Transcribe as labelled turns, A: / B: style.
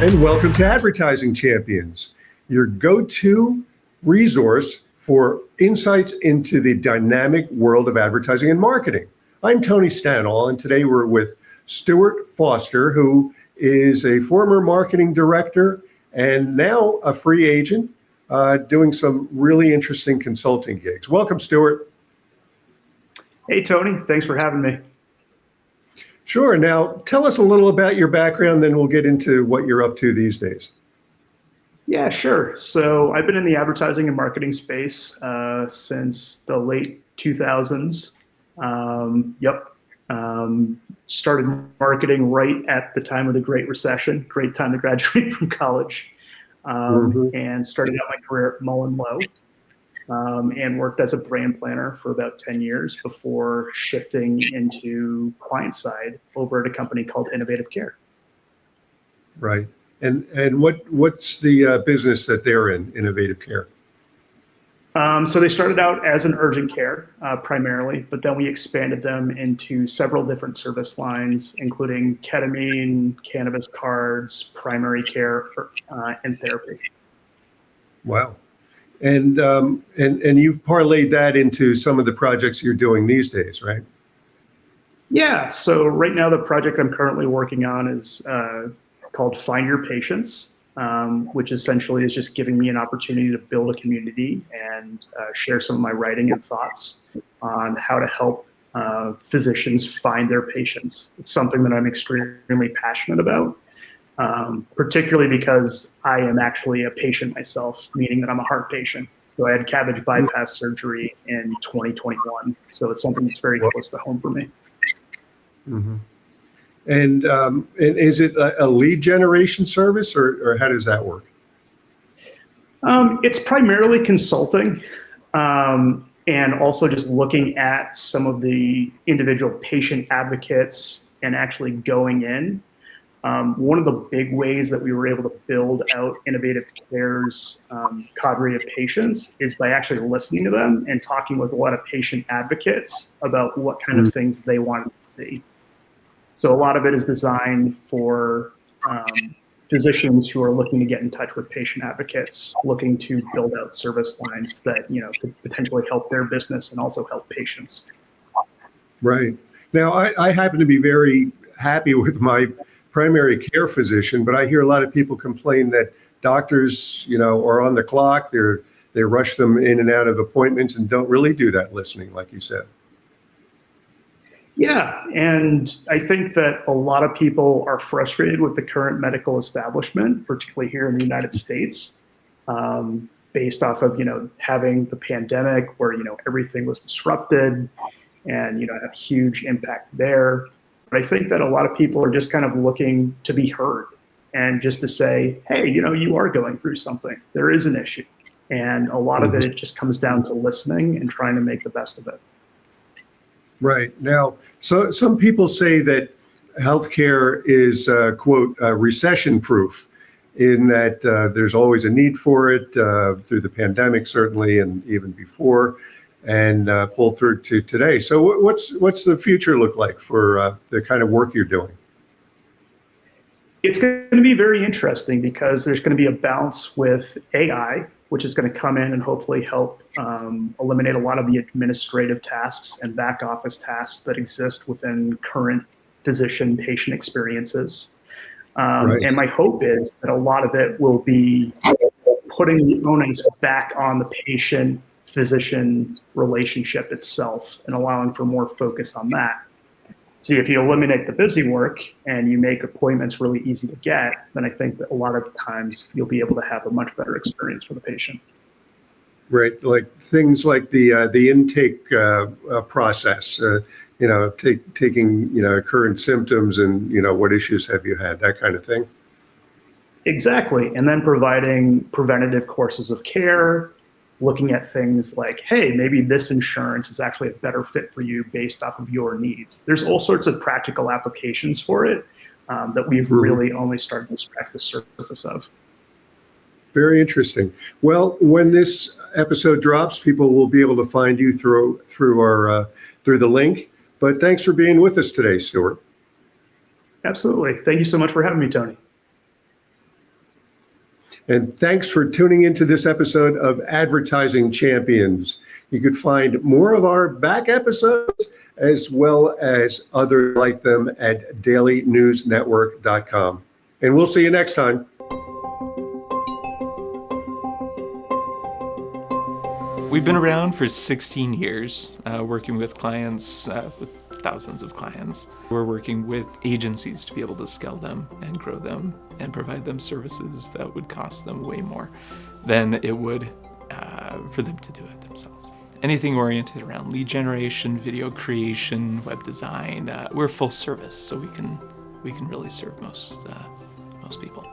A: And welcome to Advertising Champions, your go-to resource for insights into the dynamic world of advertising and marketing. I'm Tony Stanol, and today we're with Stuart Foster, who is a former marketing director and now a free agent doing some really interesting consulting gigs. Welcome, Stuart.
B: Hey, Tony. Thanks for having me.
A: Sure. Now, tell us a little about your background, then we'll get into what you're up to these days.
B: Yeah, sure. So I've been in the advertising and marketing space since the late 2000s. Started marketing right at the time of the Great Recession. Great time to graduate from college. And started out my career at Mullen Lowe. And worked as a brand planner for about 10 years before shifting into client side over at a company called Innovative Care.
A: Right. And what's the business that they're in, Innovative Care?
B: So they started out as an urgent care primarily, but then we expanded them into several different service lines, including ketamine, cannabis cards, primary care, and therapy.
A: Wow. And you've parlayed that into some of the projects you're doing these days, right?
B: Yeah. So right now, the project I'm currently working on is called Find Your Patients, which essentially is just giving me an opportunity to build a community and share some of my writing and thoughts on how to help physicians find their patients. It's something that I'm extremely passionate about. Particularly because I am actually a patient myself, meaning that I'm a heart patient. So I had CABG bypass surgery in 2021. So it's something that's very close to home for me.
A: Mm-hmm. And is it a lead generation service, or how does that work?
B: It's primarily consulting, and also just looking at some of the individual patient advocates and actually going in. One of the big ways that we were able to build out Innovative Care's cadre of patients is by actually listening to them and talking with a lot of patient advocates about what kind of things they wanted to see. So a lot of it is designed for physicians who are looking to get in touch with patient advocates, looking to build out service lines that could potentially help their business and also help patients. Right.
A: Now, I happen to be very happy with my primary care physician, but I hear a lot of people complain that doctors, are on the clock. They rush them in and out of appointments and don't really do that listening, like you said.
B: Yeah, and I think that a lot of people are frustrated with the current medical establishment, particularly here in the United States, based off of having the pandemic where everything was disrupted, and a huge impact there. But I think that a lot of people are just kind of looking to be heard and just to say, hey, you are going through something. There is an issue. And a lot of it just comes down to listening and trying to make the best of it.
A: Right. Now, so some people say that healthcare is, quote, recession proof, in that there's always a need for it through the pandemic, certainly, and even before, and pull through to today. So what's the future look like for the kind of work you're doing?
B: It's going to be very interesting because there's going to be a balance with AI, which is going to come in and hopefully help eliminate a lot of the administrative tasks and back office tasks that exist within current physician-patient experiences. Right. And my hope is that a lot of it will be putting the onus back on the patient-physician relationship itself and allowing for more focus on that. See, if you eliminate the busy work and you make appointments really easy to get, then I think that a lot of times you'll be able to have a much better experience for the patient.
A: Right, like things like the intake process, taking current symptoms and what issues have you had, that kind of thing.
B: Exactly, and then providing preventative courses of care, looking at things like, hey, maybe this insurance is actually a better fit for you based off of your needs. There's all sorts of practical applications for it that we've really only started to scratch the surface of.
A: Very interesting. Well, when this episode drops, people will be able to find you through the link. But thanks for being with us today, Stuart.
B: Absolutely. Thank you so much for having me, Tony.
A: And thanks for tuning into this episode of Advertising Champions. You could find more of our back episodes as well as others like them at dailynewsnetwork.com. And we'll see you next time.
C: We've been around for 16 years, working with clients, with thousands of clients. We're working with agencies to be able to scale them and grow them and provide them services that would cost them way more than it would for them to do it themselves. Anything oriented around lead generation, video creation, web design, we're full service, so we can really serve most people.